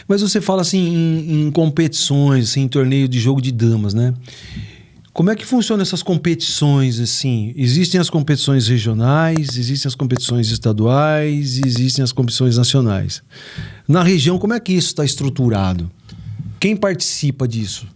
Mas você fala assim em competições, assim, em torneio de jogo de damas, né? Como é que funcionam essas competições, assim? Existem as competições regionais, existem as competições estaduais, existem as competições nacionais. Na região, como é que isso está estruturado? Quem participa disso?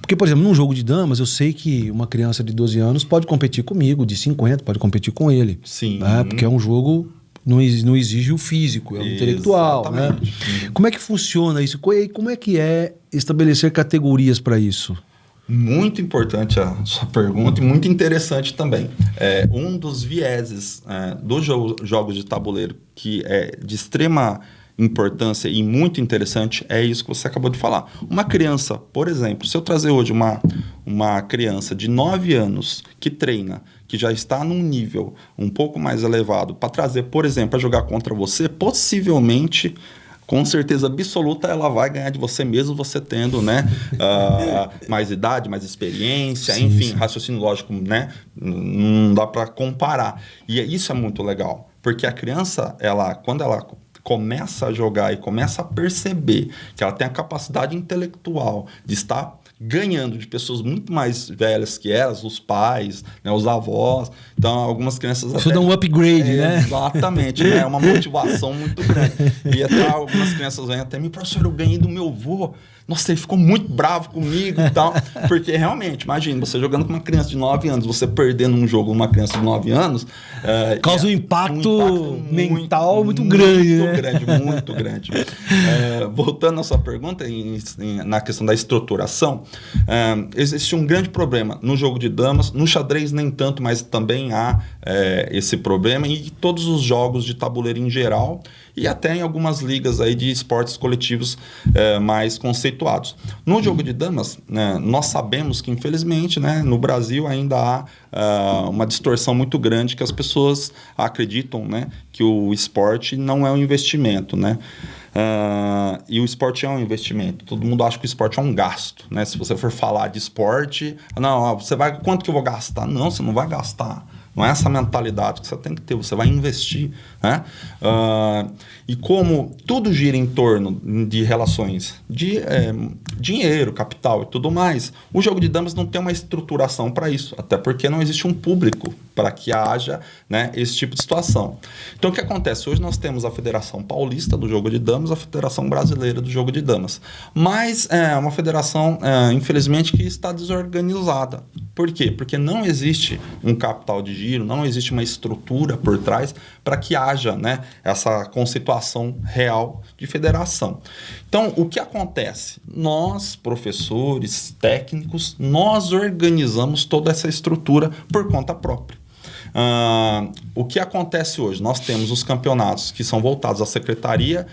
Porque, por exemplo, num jogo de damas, eu sei que uma criança de 12 anos pode competir comigo, de 50, pode competir com ele. Sim. Né? Porque é um jogo, não exige o físico, é o intelectual. Né? Como é que funciona isso? E como é que é estabelecer categorias para isso? Muito importante a sua pergunta e muito interessante também. Um dos vieses dos jogos de tabuleiro que é de extrema importância e muito interessante é isso que você acabou de falar. Uma criança, por exemplo, se eu trazer hoje uma criança de 9 anos que treina, que já está num nível um pouco mais elevado, para trazer, por exemplo, para jogar contra você, possivelmente, com certeza absoluta, ela vai ganhar de você mesmo, você tendo, né, mais idade, mais experiência, sim, enfim, sim. Raciocínio lógico, né, não dá para comparar. E isso é muito legal, porque a criança, quando ela começa a jogar e começa a perceber que ela tem a capacidade intelectual de estar ganhando de pessoas muito mais velhas que elas, os pais, né, os avós. Então, algumas crianças... Isso dá um upgrade, né? Exatamente, né? É uma motivação muito grande. E até algumas crianças vêm até mim, professor, eu ganhei do meu avô. Nossa, ele ficou muito bravo comigo e tal. Porque, realmente, imagina, você jogando com uma criança de 9 anos, você perdendo um jogo com uma criança de 9 anos... causa um impacto mental muito grande, né? Muito grande. Voltando à sua pergunta, na questão da estruturação, existe um grande problema no jogo de damas, no xadrez nem tanto, mas também há esse problema, e todos os jogos de tabuleiro em geral, e até em algumas ligas aí de esportes coletivos mais conceituados. No jogo de damas, nós sabemos que, infelizmente, né, no Brasil ainda há uma distorção muito grande, que as pessoas acreditam, né, que o esporte não é um investimento, né? E o esporte é um investimento. Todo mundo acha que o esporte é um gasto, né? Se você for falar de esporte, quanto que eu vou gastar? Não, você não vai gastar. Não é essa mentalidade que você tem que ter, você vai investir, né? E como tudo gira em torno de relações de dinheiro, capital e tudo mais, o jogo de damas não tem uma estruturação para isso, até porque não existe um público para que haja, né, esse tipo de situação. Então, o que acontece? Hoje nós temos a Federação Paulista do Jogo de Damas, a Federação Brasileira do Jogo de Damas. Mas é uma federação, infelizmente, que está desorganizada. Por quê? Porque não existe um capital de giro, não existe uma estrutura por trás para que haja, né, essa conceituação real de federação. Então, o que acontece? Nós, professores, técnicos, nós organizamos toda essa estrutura por conta própria. O que acontece hoje? Nós temos os campeonatos que são voltados à Secretaria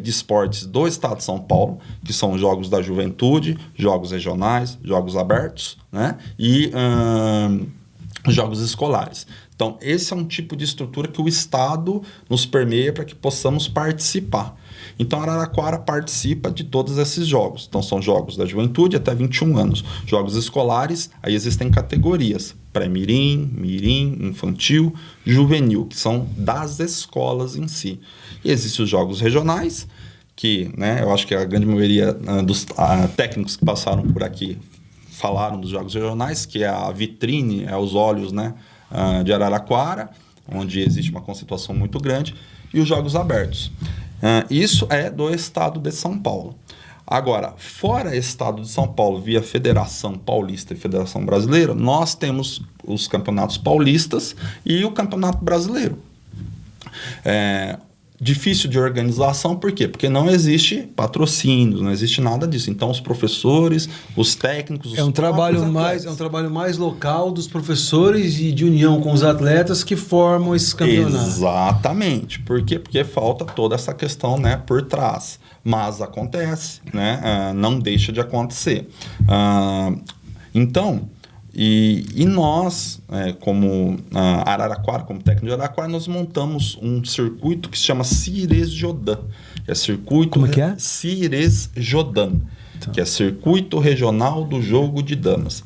de Esportes do Estado de São Paulo, que são jogos da juventude, jogos regionais, jogos abertos, né? E jogos escolares. Então, esse é um tipo de estrutura que o Estado nos permeia para que possamos participar. Então, Araraquara participa de todos esses jogos. Então, são jogos da juventude até 21 anos. Jogos escolares, aí existem categorias. Pré-mirim, mirim, infantil, juvenil, que são das escolas em si. E existem os jogos regionais, que, né, eu acho que a grande maioria dos técnicos que passaram por aqui falaram dos jogos regionais, que é a vitrine, os olhos, né, de Araraquara, onde existe uma conceituação muito grande, e os jogos abertos. Isso é do Estado de São Paulo. Agora, fora Estado de São Paulo, via Federação Paulista e Federação Brasileira, nós temos os campeonatos paulistas e o Campeonato Brasileiro. Difícil de organização, por quê? Porque não existe patrocínio, não existe nada disso. Então, os professores, os técnicos... É um trabalho mais local dos professores e de união com os atletas que formam esses campeonatos. Exatamente. Por quê? Porque falta toda essa questão, né, por trás. Mas acontece, né? Não deixa de acontecer. Então... E nós, como Araraquara, como técnico de Araraquara, nós montamos um circuito que se chama Cires Jodan. Como é que é? Cires Jodan, que é Circuito Regional do Jogo de Damas.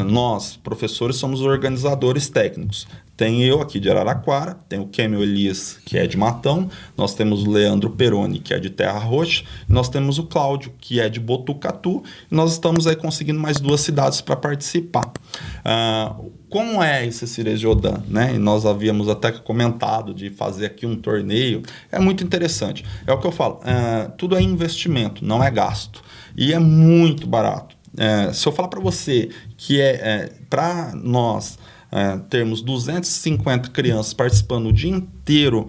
Nós, professores, somos organizadores técnicos. Tem eu aqui de Araraquara, tem o Kêmio Elias, que é de Matão, nós temos o Leandro Peroni, que é de Terra Roxa, e nós temos o Cláudio, que é de Botucatu, e nós estamos aí conseguindo mais 2 cidades para participar. Como é esse Cirejodan, né? E nós havíamos até comentado de fazer aqui um torneio, é muito interessante. É o que eu falo, tudo é investimento, não é gasto, e é muito barato. Se eu falar para você que para nós termos 250 crianças participando o dia inteiro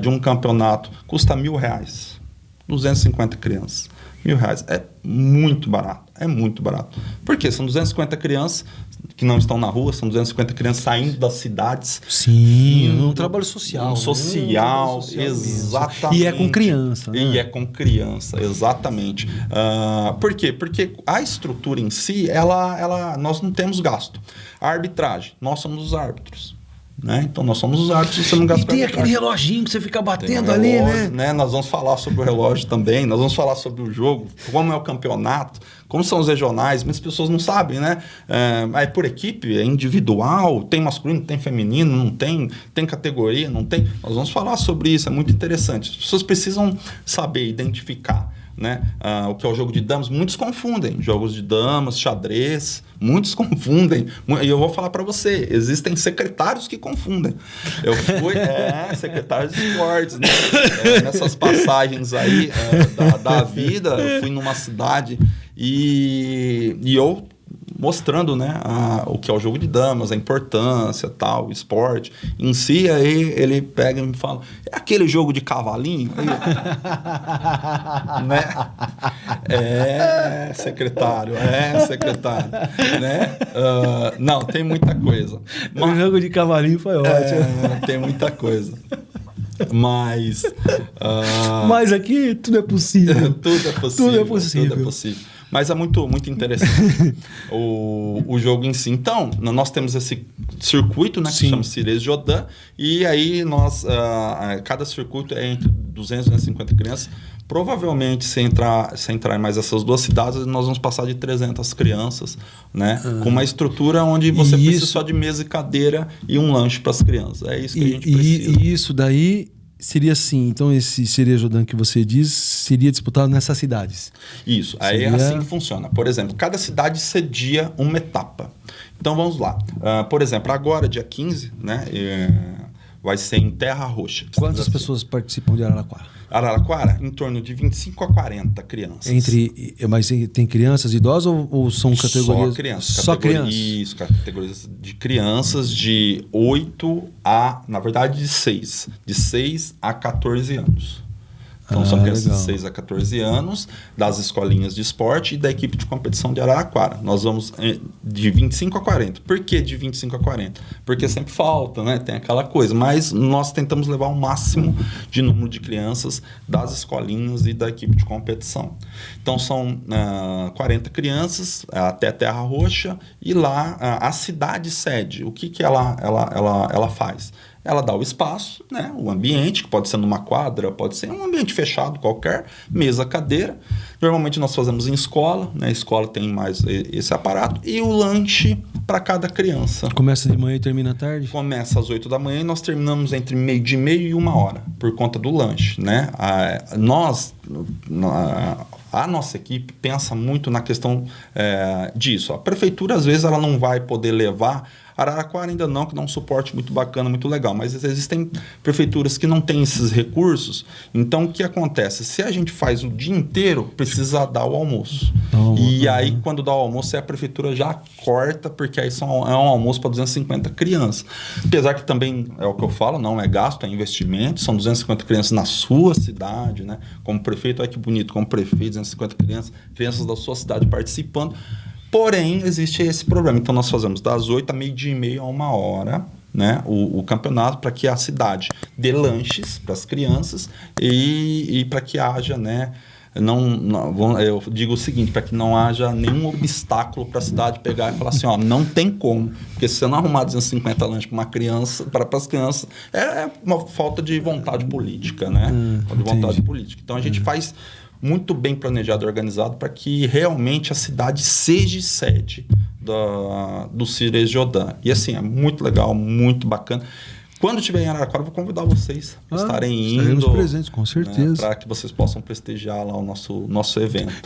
de um campeonato, custa R$1.000. 250 crianças. R$1.000. É muito barato. É muito barato. Por quê? São 250 crianças que não estão na rua, são 250 crianças saindo das cidades. Sim, um trabalho social. Um social, exatamente. E é com criança. Né? E é com criança, exatamente. Por quê? Porque a estrutura em si, nós não temos gasto. A arbitragem, nós somos os árbitros. Né? Então nós somos os árbitros, você não gasta. E tem aquele reloginho que você fica batendo ali, né? Nós vamos falar sobre o relógio também, nós vamos falar sobre o jogo, como é o campeonato, como são os regionais, muitas pessoas não sabem, né? É por equipe, é individual, tem masculino, tem feminino, não tem categoria, não tem. Nós vamos falar sobre isso, é muito interessante. As pessoas precisam saber identificar, né? O que é o jogo de damas. Muitos confundem jogos de damas, xadrez, muitos confundem. E eu vou falar para você, existem secretários que confundem. Eu fui secretário de esportes, né? Nessas passagens aí da vida, eu fui numa cidade e eu mostrando, né, o que é o jogo de damas, a importância, tal, o esporte em si. Aí ele pega e me fala, é aquele jogo de cavalinho? Aí, né? secretário, né? Não, tem muita coisa. O jogo de cavalinho foi ótimo. Tem muita coisa. Mas aqui tudo é possível. Tudo é possível. Mas é muito, muito interessante o jogo em si. Então, nós temos esse circuito, né, que se chama Cirejodan, e aí cada circuito é entre 200 e 250 crianças. Provavelmente, se entrar em mais essas 2 cidades, nós vamos passar de 300 crianças, né? Com uma estrutura onde você precisa só de mesa e cadeira e um lanche para as crianças. É isso que a gente precisa. E isso daí seria assim, então esse Cirejodan que você diz seria disputado nessas cidades? Isso, aí é assim que funciona. Por exemplo, cada cidade cedia uma etapa. Então vamos lá. Por exemplo, agora, dia 15, né, vai ser em Terra Roxa. Quantas pessoas participam de Araraquara? Araraquara, em torno de 25 a 40 crianças. Mas tem crianças, idosos ou são categorias? Só crianças. Isso, categorias de crianças de 8 a, na verdade, de 6. De 6 a 14 anos. Então, são crianças de 6 a 14 anos, das escolinhas de esporte e da equipe de competição de Araraquara. Nós vamos de 25 a 40. Por que de 25 a 40? Porque sempre falta, né? Tem aquela coisa. Mas nós tentamos levar o máximo de número de crianças das escolinhas e da equipe de competição. Então, são 40 crianças até Terra Roxa, e lá a cidade sede. O que ela faz? Ela dá o espaço, né, o ambiente, que pode ser numa quadra, pode ser um ambiente fechado qualquer, mesa, cadeira. Normalmente nós fazemos em escola, né? A escola tem mais esse aparato. E o lanche para cada criança. Começa de manhã e termina à tarde? Começa às 8 da manhã e nós terminamos entre meio-dia e meio e 1h, por conta do lanche, né? A nossa equipe pensa muito na questão disso. A prefeitura, às vezes, ela não vai poder levar. Araraquara ainda não, que dá um suporte muito bacana, muito legal. Mas existem prefeituras que não têm esses recursos. Então, o que acontece? Se a gente faz o dia inteiro, precisa dar o almoço. E aí, quando dá o almoço, a prefeitura já corta, porque aí é um almoço para 250 crianças. Apesar que também, é o que eu falo, não é gasto, é investimento. São 250 crianças na sua cidade, né? Como prefeito, olha que bonito, como prefeito, 250 crianças da sua cidade participando. Porém, existe esse problema. Então, nós fazemos das 8 a meio-dia e meio a 1h, né, o campeonato, para que a cidade dê lanches para as crianças e para que haja, né, eu digo o seguinte, para que não haja nenhum obstáculo para a cidade pegar e falar assim, não tem como, porque se você não arrumar 250 lanches para uma criança, para as crianças, é uma falta de vontade política, né? De vontade política. Então, a gente faz muito bem planejado e organizado para que realmente a cidade seja sede do Cires Jordan. E assim, é muito legal, muito bacana. Quando estiver em Araraquara, eu vou convidar vocês a estarem indo. Estaremos presentes, com certeza. Né, para que vocês possam prestigiar lá o nosso evento.